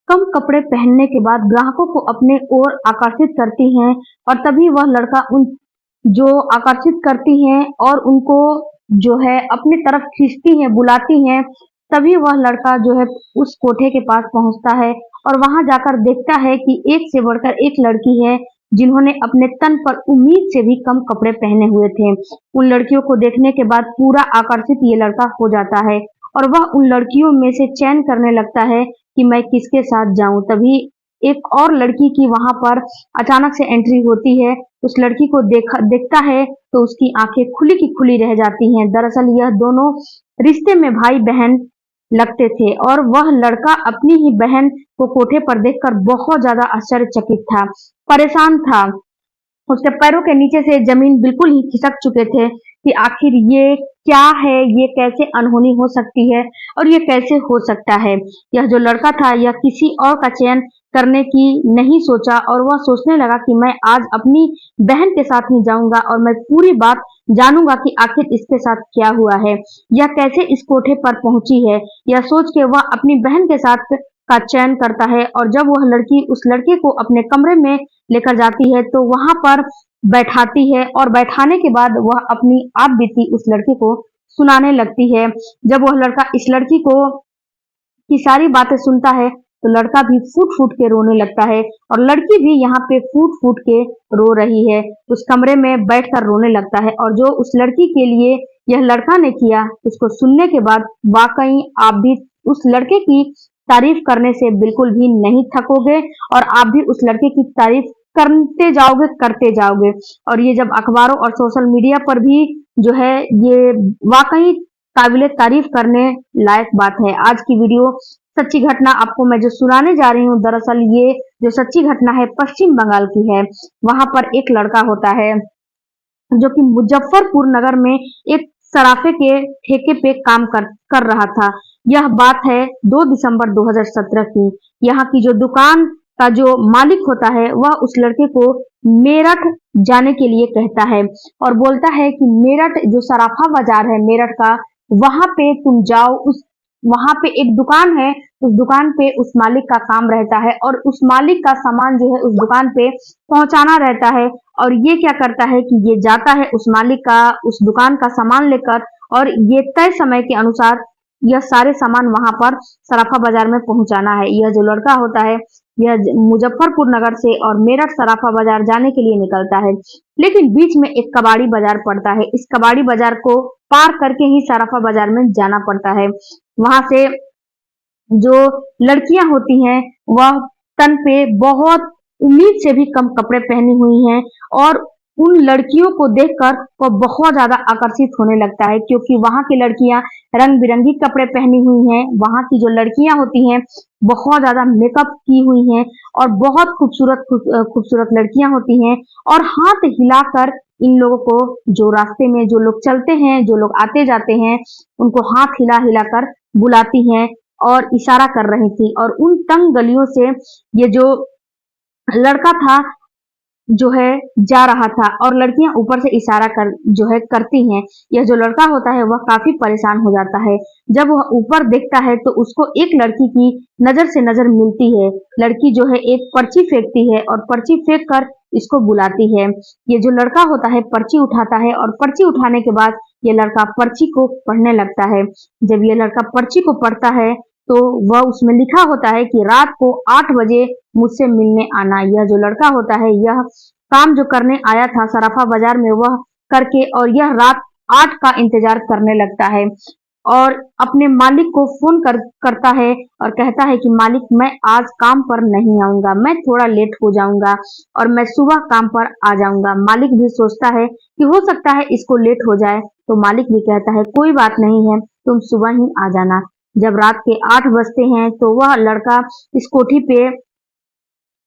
कम कपड़े पहनने के बाद ग्राहकों को अपने ओर आकर्षित करती हैं और तभी वह लड़का उन जो आकर्षित करती हैं और उनको जो है अपनी तरफ खींचती हैं, बुलाती हैं, तभी वह लड़का जो है उस कोठे के पास पहुँचता है और वहाँ जाकर देखता है कि एक से बढ़कर एक लड़की है, जिन्होंने अपने तन पर उम्मीद से भी कम कपड़े पहने हुए थे। उन लड़कियों को देखने के बाद पूरा आकर्षित ये लड़का हो जाता है और वह उन लड़कियों में से चयन करने लगता है कि मैं किसके साथ जाऊँ। तभी एक और लड़की की वहाँ पर अचानक से एंट्री होती है। उस लड़की को देखता है तो उसकी आंखें खुली की खुली रह जाती हैं। दरअसल यह दोनों रिश्ते में भाई-बहन लगते थे और वह लड़का अपनी ही बहन को कोठे पर देखकर बहुत ज़्यादा आश्चर्यचकित था, परेशान था। उसके पैरों के नीचे से ज़मीन बिल्कुल ही खिसक चुके थे कि आखिर ये क्या है? ये कैसे अनहोनी हो सकती है और ये कैसे हो सकता है? यह जो लड़का था यह किसी और का चयन करने की नहीं सोचा और वह सोचने लगा कि मैं आज अपनी बहन के साथ ही जाऊँगा और मैं पूरी बात जानूँगा कि आखिर इसके साथ क्या हुआ है? यह कैसे इस कोठे पर पहुँची है? यह सोच के वह अपनी बहन के साथ का चयन करता है और जब वह लड़की उस लड़के को अपने कमरे में लेकर जाती है तो वहाँ पर बैठाती है और बैठाने के बाद वह अपनी आप बीती उस लड़के को सुनाने लगती है। जब वह लड़का इस लड़की को की सारी बातें सुनता है तो लड़का भी फूट-फूट के रोने लगता है और लड़की भी यहाँ पे फूट-फूट के रो रही है। उस कमरे में बैठकर रोने लगता है और जो उस लड़की के लिए यह लड़का ने किया, उसको सुनने के बाद वाक़ई आप भी उस लड़के की तारीफ़ करने से बिल्कुल भी नहीं थकोगे और आप भी उस लड़के की तारीफ़ करते जाओगे और ये जब अखबारों और सोशल मीडिया पर भी जो है ये वाक़ई काबिले तारीफ़ करने लायक बात है। आज की वीडियो सच्ची घटना आपको मैं जो सुनाने जा रही हूँ, दरअसल ये जो सच्ची घटना है पश्चिम बंगाल की है। वहाँ पर एक लड़का होता है जो कि मुजफ्फरपुर नगर में एक सराफे के ठेके पे काम कर रहा था। यह बात है 2 दिसंबर 2017 की। यहाँ की जो दुकान का जो मालिक होता है वह उस लड़के को मेरठ जाने के लिए कहता है और बोलता है कि मेरठ जो सराफा बाजार है मेरठ का, वहाँ पे तुम जाओ। उस वहाँ पे एक दुकान है, उस दुकान पे उस मालिक का काम रहता है और उस मालिक का सामान जो है उस दुकान पे पहुँचाना रहता है और ये क्या करता है कि ये जाता है उस मालिक का उस दुकान का सामान लेकर और ये तय समय के अनुसार यह सारे सामान वहाँ पर सराफा बाजार में पहुँचाना है। यह जो लड़का होता है यह मुजफ्फरपुर नगर से और मेरठ सराफा बाजार जाने के लिए निकलता है, लेकिन बीच में एक कबाड़ी बाजार पड़ता है। इस कबाड़ी बाजार को पार करके ही सराफा बाजार में जाना पड़ता है। वहाँ से जो लड़कियां होती हैं वह तन पे बहुत उम्मीद से भी कम कपड़े पहनी हुई हैं और उन लड़कियों को देखकर वह बहुत ज्यादा आकर्षित होने लगता है क्योंकि वहाँ की लड़कियां रंग बिरंगी कपड़े पहनी हुई हैं। वहाँ की जो लड़कियां होती हैं बहुत ज्यादा मेकअप की हुई हैं और बहुत खूबसूरत लड़कियां होती हैं और हाथ हिलाकर इन लोगों को जो रास्ते में जो लोग चलते हैं, जो लोग आते जाते हैं, उनको हाथ हिला हिलाकर बुलाती हैं और इशारा कर रही थी और उन तंग गलियों से ये जो लड़का था जो है जा रहा था और लड़कियां ऊपर से इशारा जो है करती हैं। यह जो लड़का होता है वह काफी परेशान हो जाता है। जब वह ऊपर देखता है तो उसको एक लड़की की नजर से नजर मिलती है। लड़की जो है एक पर्ची फेंकती है और पर्ची फेंक कर इसको बुलाती है। ये जो लड़का होता है पर्ची उठाता है और पर्ची उठाने के बाद ये लड़का पर्ची को पढ़ने लगता है। जब ये लड़का पर्ची को पढ़ता है तो वह उसमें लिखा होता है कि रात को 8 बजे मुझसे मिलने आना। यह जो लड़का होता है यह काम जो करने आया था सराफा बाजार में वह करके और यह रात 8 का इंतजार करने लगता है और अपने मालिक को फोन करता है और कहता है कि मालिक मैं आज काम पर नहीं आऊंगा, मैं थोड़ा लेट हो जाऊंगा और मैं सुबह काम पर आ जाऊंगा। मालिक भी सोचता है कि हो सकता है इसको लेट हो जाए तो मालिक भी कहता है कोई बात नहीं है, तुम सुबह ही आ जाना। जब रात के 8 बजते हैं तो वह लड़का इस कोठी पे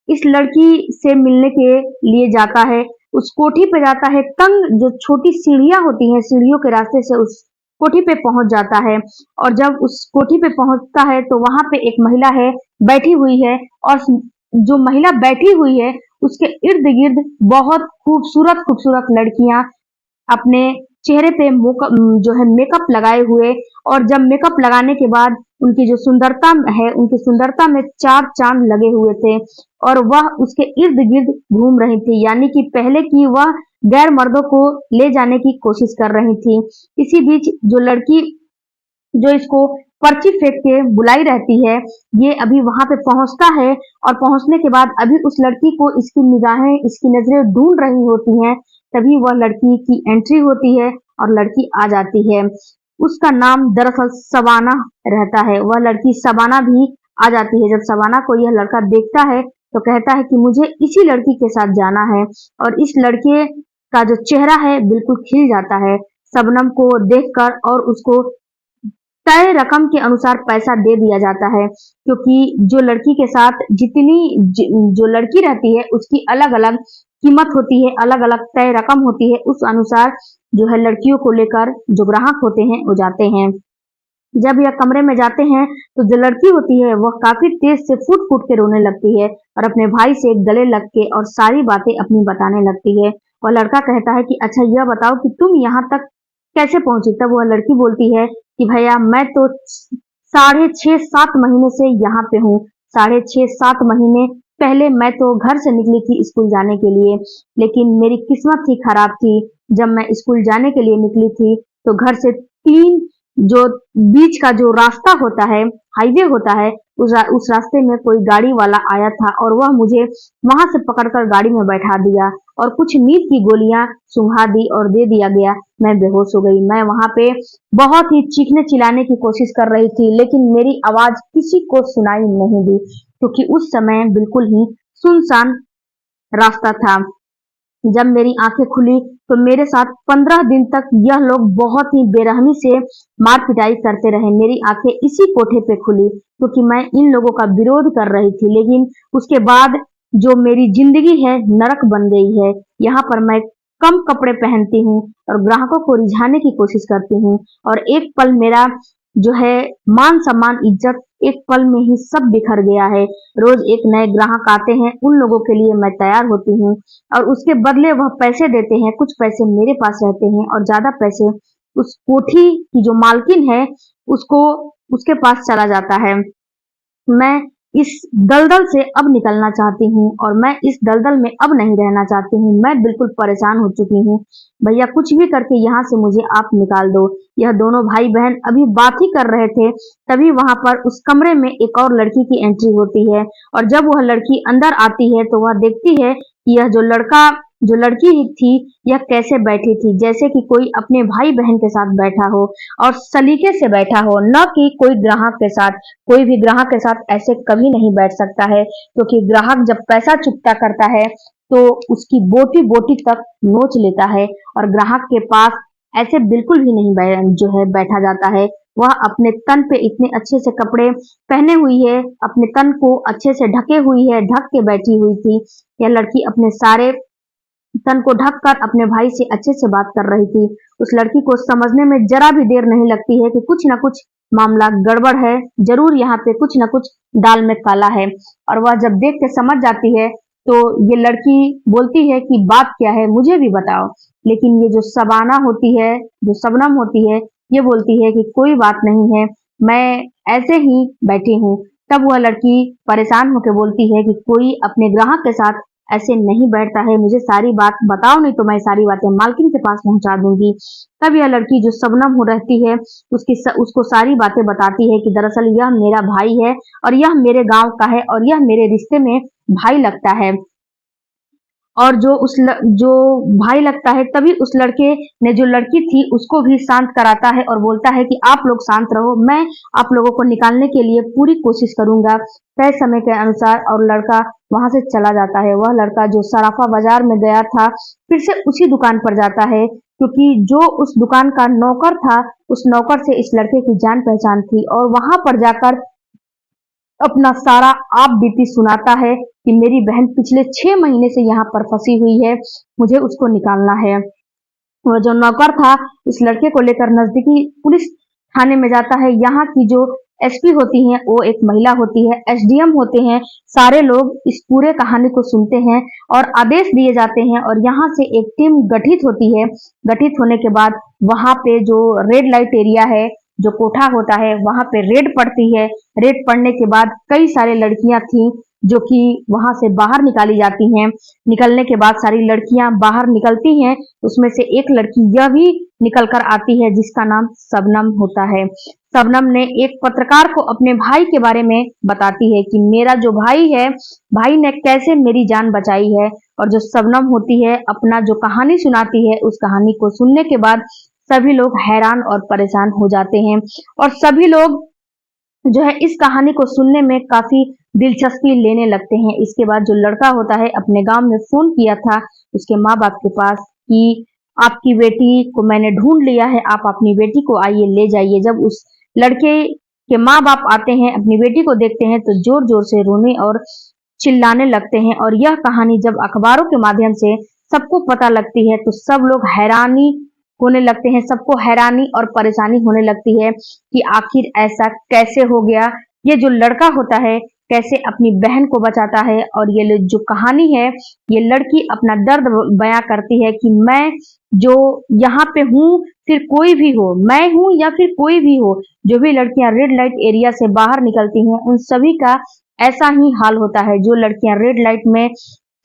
इस लड़की से मिलने के लिए जाता है। उस कोठी पे जाता है, तंग जो छोटी सीढ़ियां होती हैं सीढ़ियों के रास्ते से उस कोठी पे पहुंच जाता है और जब उस कोठी पे पहुंचता है तो वहां पे एक महिला है बैठी हुई है और जो महिला बैठी हुई है उसके इर्द गिर्द बहुत खूबसूरत खूबसूरत लड़कियां अपने चेहरे पे जो है मेकअप लगाए हुए, और जब मेकअप लगाने के बाद उनकी जो सुंदरता है, उनकी सुंदरता में चार चांद लगे हुए थे, और वह उसके इर्द गिर्द घूम रही थी, यानी कि पहले की वह गैर मर्दों को ले जाने की कोशिश कर रही थी। इसी बीच जो लड़की जो इसको पर्ची फेंक के बुलाई रहती है, ये अभी वहां पे पहुंचता है, और पहुंचने के बाद अभी उस लड़की को इसकी निगाहें, इसकी नजरें ढूंढ रही होती हैं, तभी वह लड़की की एंट्री होती है और लड़की आ जाती है। उसका नाम दरअसल सबाना रहता है। वह लड़की सबाना भी आ जाती है। जब सबाना को यह लड़का देखता है तो कहता है कि मुझे इसी लड़की के साथ जाना है, और इस लड़के का जो चेहरा है बिल्कुल खिल जाता है शबनम को देखकर, और उसको तय रकम के अनुसार पैसा दे दिया जाता है, क्योंकि जो लड़की के साथ जो लड़की रहती है उसकी अलग अलग कीमत होती है, अलग अलग तय रकम होती है। उस अनुसार जो है लड़कियों को लेकर जो ग्राहक होते हैं वो जाते हैं। जब यह कमरे में जाते हैं तो जो लड़की होती है वह काफी तेज से फूट फूट के रोने लगती है, और अपने भाई से गले लग के और सारी बातें अपनी बताने लगती है। वह लड़का कहता है कि अच्छा यह बताओ कि तुम यहाँ तक कैसे पहुंची। तब वह लड़की बोलती है कि भैया मैं तो 6.5-7 महीने से यहाँ पे हूँ। 6.5-7 महीने पहले मैं तो घर से निकली थी स्कूल जाने के लिए, लेकिन मेरी किस्मत ही खराब थी। जब मैं स्कूल जाने के लिए निकली थी तो घर से 3 जो बीच का जो रास्ता होता है, हाईवे होता है, उस रास्ते में कोई गाड़ी वाला आया था, और वह मुझे वहां से पकड़कर गाड़ी में बैठा दिया और कुछ नींद की गोलियां सुंघा दी और दे दिया गया। मैं बेहोश हो गई। मैं वहां पे बहुत ही चीखने चिल्लाने की कोशिश कर रही थी, लेकिन मेरी आवाज किसी को सुनाई नहीं दी, क्योंकि उस समय बिल्कुल ही सुनसान रास्ता था। जब मेरी आंखें खुली तो मेरे साथ 15 दिन तक यह लोग बहुत ही बेरहमी से मार पिटाई करते रहे। मेरी आंखें इसी कोठे पे खुली क्योंकि मैं इन लोगों का विरोध कर रही थी, लेकिन उसके बाद जो मेरी जिंदगी है नरक बन गई है। यहाँ पर मैं कम कपड़े पहनती हूँ और ग्राहकों को रिझाने की कोशिश करती हूँ, और एक पल मेरा जो है मान सम्मान इज्जत एक पल में ही सब बिखर गया है। रोज एक नए ग्राहक आते हैं, उन लोगों के लिए मैं तैयार होती हूँ, और उसके बदले वह पैसे देते हैं। कुछ पैसे मेरे पास रहते हैं और ज्यादा पैसे उस कोठी की जो मालकिन है उसको उसके पास चला जाता है। मैं इस दलदल से अब निकलना चाहती हूँ, और मैं इस दलदल में अब नहीं रहना चाहती हूँ। मैं बिल्कुल परेशान हो चुकी हूँ। भैया कुछ भी करके यहाँ से मुझे आप निकाल दो। यह दोनों भाई बहन अभी बात ही कर रहे थे, तभी वहां पर उस कमरे में एक और लड़की की एंट्री होती है, और जब वह लड़की अंदर आती है तो वह देखती है कि यह जो लड़की थी यह कैसे बैठी थी, जैसे कि कोई अपने भाई बहन के साथ बैठा हो और सलीके से बैठा हो, न कि कोई ग्राहक के साथ। कोई भी ग्राहक के साथ ऐसे कभी नहीं बैठ सकता है, क्योंकि ग्राहक जब पैसा चुकता करता है तो उसकी बोटी बोटी तक नोच लेता है, और ग्राहक के पास ऐसे बिल्कुल भी नहीं जो है बैठा जाता है। वह अपने तन पे इतने अच्छे से कपड़े पहने हुई है, अपने तन को अच्छे से ढके हुई है, ढक के बैठी हुई थी। यह लड़की अपने सारे तन को ढककर अपने भाई से अच्छे से बात कर रही थी। उस लड़की को समझने में जरा भी देर नहीं लगती है कि कुछ ना कुछ मामला गड़बड़ है, जरूर यहाँ पे कुछ ना कुछ दाल में काला है, और वह जब देख के समझ जाती है तो ये लड़की बोलती है कि बात क्या है मुझे भी बताओ। लेकिन ये जो सबाना होती है, जो शबनम होती है, ये बोलती है कि कोई बात नहीं है, मैं ऐसे ही बैठी हूँ। तब वह लड़की परेशान होकर बोलती है कि कोई अपने ग्राहक के साथ ऐसे नहीं बैठता है, मुझे सारी बात बताओ, नहीं तो मैं सारी बातें मालकिन के पास पहुंचा दूंगी। तब यह लड़की जो शबनम हो रहती है उसको सारी बातें बताती है कि दरअसल यह मेरा भाई है, और यह मेरे गांव का है, और यह मेरे रिश्ते में भाई लगता है। और जो भाई लगता है, तभी उस लड़के ने जो लड़की थी उसको भी शांत कराता है और बोलता है कि आप लोग शांत रहो, मैं आप लोगों को निकालने के लिए पूरी कोशिश करूंगा तय समय के अनुसार। और लड़का वहां से चला जाता है। वह लड़का जो सराफा बाजार में गया था फिर से उसी दुकान पर जाता है, क्योंकि जो उस दुकान का नौकर था उस नौकर से इस लड़के की जान पहचान थी, और वहां पर जाकर अपना सारा आप बीती सुनाता है कि मेरी बहन पिछले 6 महीने से यहाँ पर फंसी हुई है, मुझे उसको निकालना है। वह जो नौकर था इस लड़के को लेकर नजदीकी पुलिस थाने में जाता है। यहाँ की जो एसपी होती हैं वो एक महिला होती है, एसडीएम होते हैं, सारे लोग इस पूरे कहानी को सुनते हैं और आदेश दिए जाते हैं और यहाँ से एक टीम गठित होती है। गठित होने के बाद वहां पे जो रेड लाइट एरिया है, जो कोठा होता है, वहां पे रेड पड़ती है। रेड पड़ने के बाद कई सारे लड़कियां थी जो कि वहां से बाहर निकाली जाती हैं। निकलने के बाद सारी लड़कियां बाहर निकलती हैं, उसमें से एक लड़की यह भी निकल कर आती है जिसका नाम शबनम होता है। शबनम ने एक पत्रकार को अपने भाई के बारे में बताती है कि मेरा जो भाई है, भाई ने कैसे मेरी जान बचाई है। और जो शबनम होती है अपना जो कहानी सुनाती है, उस कहानी को सुनने के बाद सभी लोग हैरान और परेशान हो जाते हैं और सभी लोग जो है इस कहानी को सुनने में काफी दिलचस्पी लेने लगते हैं। इसके बाद जो लड़का होता है अपने गांव में फोन किया था उसके माँ बाप के पास कि आपकी बेटी को मैंने ढूंढ लिया है, आप अपनी बेटी को आइए ले जाइए। जब उस लड़के के माँ बाप आते हैं, अपनी बेटी को देखते हैं तो जोर जोर से रोने और चिल्लाने लगते हैं और यह कहानी जब अखबारों के माध्यम से सबको पता लगती है तो सब लोग हैरानी होने लगते हैं, सबको हैरानी और परेशानी होने लगती है कि आखिर ऐसा कैसे हो गया। ये जो लड़का होता है कैसे अपनी बहन को बचाता है और ये जो कहानी है, ये लड़की अपना दर्द बयां करती है कि मैं जो यहाँ पे हूँ, फिर कोई भी हो, मैं हूँ या फिर कोई भी हो, जो भी लड़कियां रेड लाइट एरिया से बाहर निकलती हैं उन सभी का ऐसा ही हाल होता है। जो लड़कियां रेड लाइट में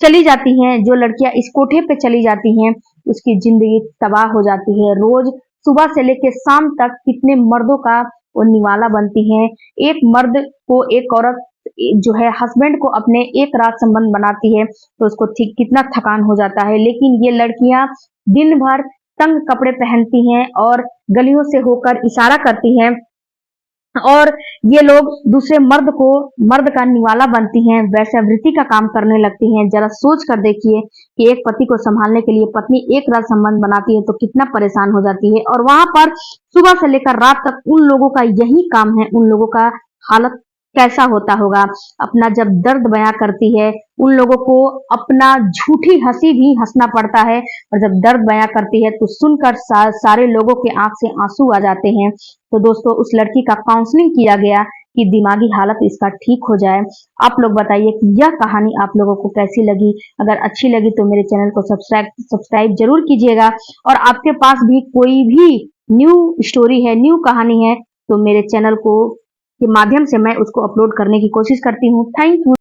चली जाती हैं, जो लड़कियां इस कोठे पे चली जाती हैं, उसकी जिंदगी तबाह हो जाती है। रोज सुबह से लेकर शाम तक कितने मर्दों का वो निवाला बनती हैं। एक मर्द को एक औरत जो है हस्बैंड को अपने एक रात संबंध बनाती है तो उसको ठीक कितना थकान हो जाता है। लेकिन ये लड़कियां दिन भर तंग कपड़े पहनती हैं और गलियों से होकर इशारा करती हैं और ये लोग दूसरे मर्द का निवाला बनती हैं, वैश्यावृत्ति का काम करने लगती हैं। जरा सोच कर देखिए कि एक पति को संभालने के लिए पत्नी एक रात संबंध बनाती है तो कितना परेशान हो जाती है। और वहां पर सुबह से लेकर रात तक उन लोगों का यही काम है, उन लोगों का हालत कैसा होता होगा। अपना जब दर्द बयां करती है उन लोगों को अपना झूठी हंसी भी हंसना पड़ता है और जब दर्द बयां करती है तो सुनकर सारे लोगों के आंख से आंसू आ जाते हैं। तो दोस्तों उस लड़की का काउंसलिंग किया गया कि दिमागी हालत इसका ठीक हो जाए। आप लोग बताइए कि यह कहानी आप लोगों को कैसी लगी। अगर अच्छी लगी तो मेरे चैनल को सब्सक्राइब जरूर कीजिएगा और आपके पास भी कोई भी न्यू स्टोरी है, न्यू कहानी है तो मेरे चैनल को के माध्यम से मैं उसको अपलोड करने की कोशिश करती हूँ। Thank you.